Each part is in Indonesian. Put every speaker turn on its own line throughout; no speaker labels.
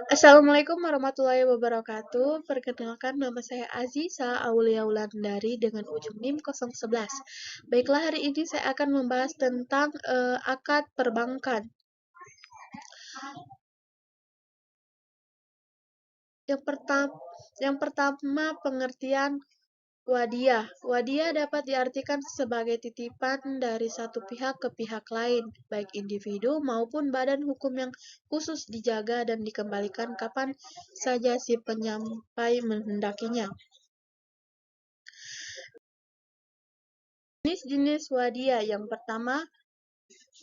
Assalamualaikum warahmatullahi wabarakatuh. Perkenalkan, nama saya Aziza Aulia Wulandari dengan ujung NIM 011. Baiklah, hari ini saya akan membahas tentang akad perbankan. Yang pertama, pengertian wadiah. Wadiah dapat diartikan sebagai titipan dari satu pihak ke pihak lain, baik individu maupun badan hukum yang khusus dijaga dan dikembalikan kapan saja si penyampai menghendakinya. Jenis-jenis wadiah yang pertama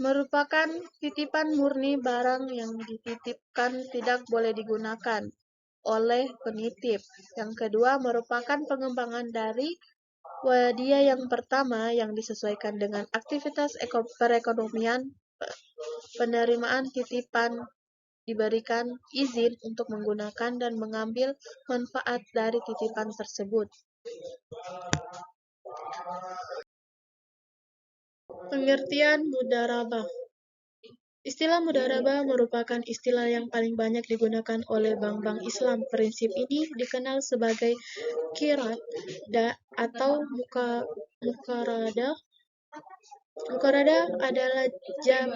merupakan titipan murni, barang yang dititipkan tidak boleh digunakan oleh penitip. Yang kedua merupakan pengembangan dari wadiah yang pertama yang disesuaikan dengan aktivitas perekonomian. Penerimaan titipan diberikan izin untuk menggunakan dan mengambil manfaat dari titipan tersebut. Pengertian mudharabah. Istilah mudharabah merupakan istilah yang paling banyak digunakan oleh bank-bank Islam. Prinsip ini dikenal sebagai qirat atau muqaradah. Muqaradah adalah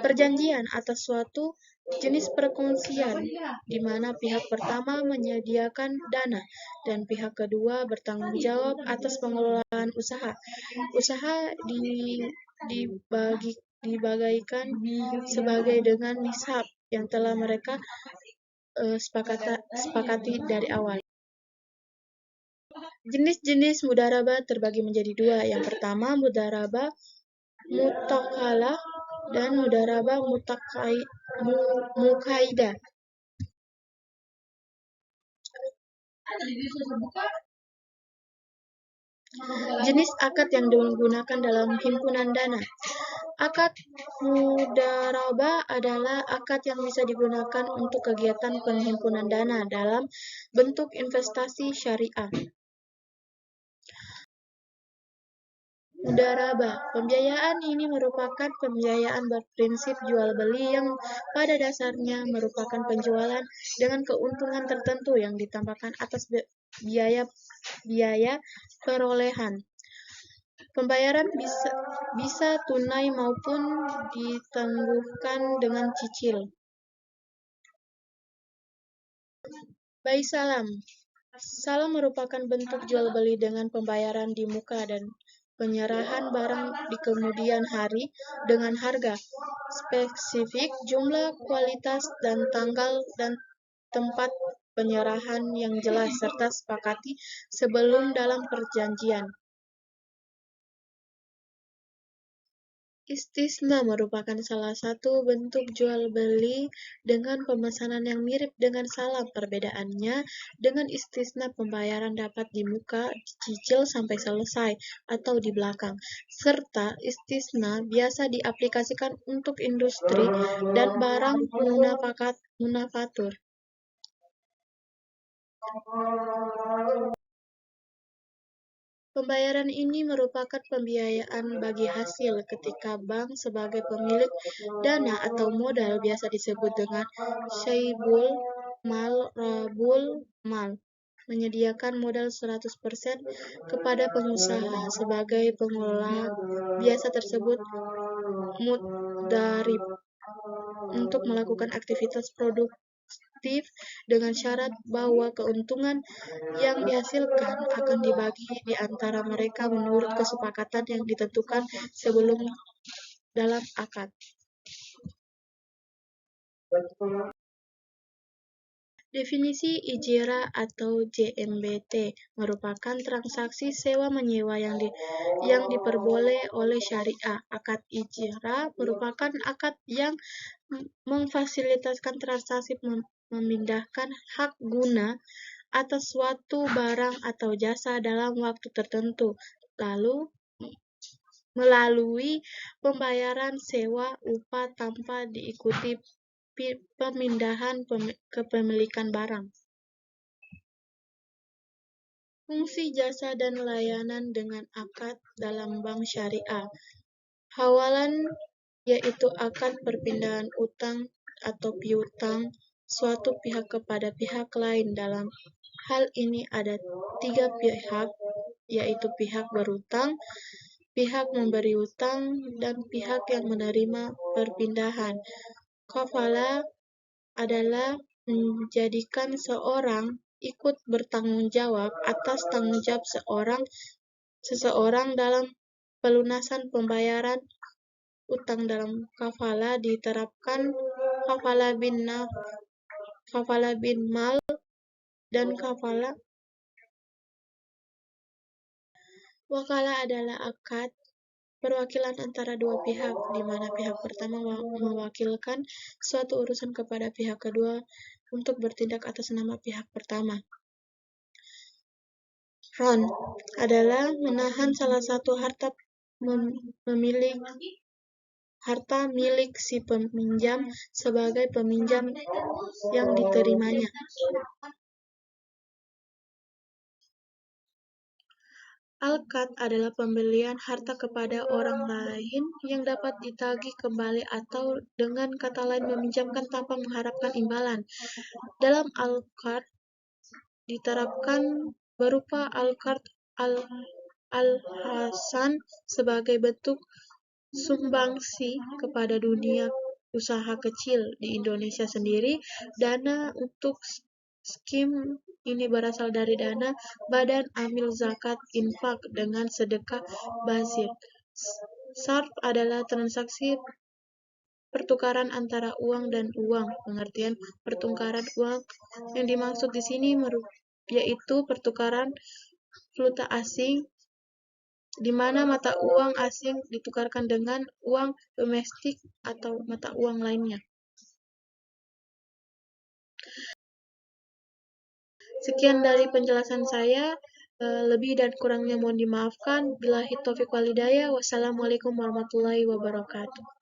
perjanjian atas suatu jenis perkongsian, di mana pihak pertama menyediakan dana dan pihak kedua bertanggung jawab atas pengelolaan usaha. Usaha dibagaikan sebagai dengan nisab yang telah mereka sepakati dari awal. Jenis-jenis mudharabah terbagi menjadi dua. Yang pertama, mudharabah mutakalah dan mudharabah mukaidah. Jenis akad yang digunakan dalam himpunan dana. Akad mudharabah adalah akad yang bisa digunakan untuk kegiatan penghimpunan dana dalam bentuk investasi syariah. Mudharabah. Pembiayaan ini merupakan pembiayaan berprinsip jual beli yang pada dasarnya merupakan penjualan dengan keuntungan tertentu yang ditambahkan atas biaya perolehan. Pembayaran bisa tunai maupun ditangguhkan dengan cicil. Bai salam. Salam merupakan bentuk jual beli dengan pembayaran di muka dan penyerahan barang di kemudian hari dengan harga spesifik, jumlah, kualitas, dan tanggal dan tempat penyerahan yang jelas serta sepakati sebelum dalam perjanjian. Istisna merupakan salah satu bentuk jual beli dengan pemesanan yang mirip dengan salam. Perbedaannya, dengan istisna pembayaran dapat di muka, dicicil sampai selesai, atau di belakang. Serta istisna biasa diaplikasikan untuk industri dan barang manufaktur. Pembayaran ini merupakan pembiayaan bagi hasil ketika bank sebagai pemilik dana atau modal biasa disebut dengan syaibul mal rabul mal, menyediakan modal 100% kepada pengusaha sebagai pengelola. Biasa tersebut mudharib untuk melakukan aktivitas produktif dengan syarat bahwa keuntungan yang dihasilkan akan dibagi di antara mereka menurut kesepakatan yang ditentukan sebelum dalam akad. Definisi ijrah atau JMBT merupakan transaksi sewa-menyewa yang diperboleh oleh syariah. Akad ijrah merupakan akad yang memfasilitasi transaksi memindahkan hak guna atas suatu barang atau jasa dalam waktu tertentu, lalu melalui pembayaran sewa upah tanpa diikuti pemindahan kepemilikan barang. Fungsi jasa dan layanan dengan akad dalam bank syariah. Hawalan yaitu akad perpindahan utang atau piutang suatu pihak kepada pihak lain. Dalam hal ini ada 3 pihak, yaitu pihak berutang, pihak memberi utang, dan pihak yang menerima perpindahan. Kafala adalah menjadikan seorang ikut bertanggung jawab atas tanggung jawab seseorang dalam pelunasan pembayaran utang. Dalam kafala diterapkan kafala bin mal dan kafala. Wakala adalah akad perwakilan antara dua pihak, di mana pihak pertama mewakilkan suatu urusan kepada pihak kedua untuk bertindak atas nama pihak pertama. Ron adalah menahan salah satu harta milik si peminjam sebagai peminjam yang diterimanya. Al-qad adalah pembelian harta kepada orang lain yang dapat ditagih kembali, atau dengan kata lain meminjamkan tanpa mengharapkan imbalan. Dalam al-qad diterapkan berupa al-qard al-hasan sebagai bentuk sumbangsi kepada dunia usaha kecil. Di Indonesia sendiri, dana untuk skim ini berasal dari dana Badan Amil Zakat Infak dengan sedekah basit. Sarf adalah transaksi pertukaran antara uang dan uang. Pengertian pertukaran uang yang dimaksud di sini yaitu pertukaran valuta asing, di mana mata uang asing ditukarkan dengan uang domestik atau mata uang lainnya. Sekian dari penjelasan saya. Lebih dan kurangnya mohon dimaafkan. Billahi taufiq wal hidayah. Wassalamualaikum warahmatullahi wabarakatuh.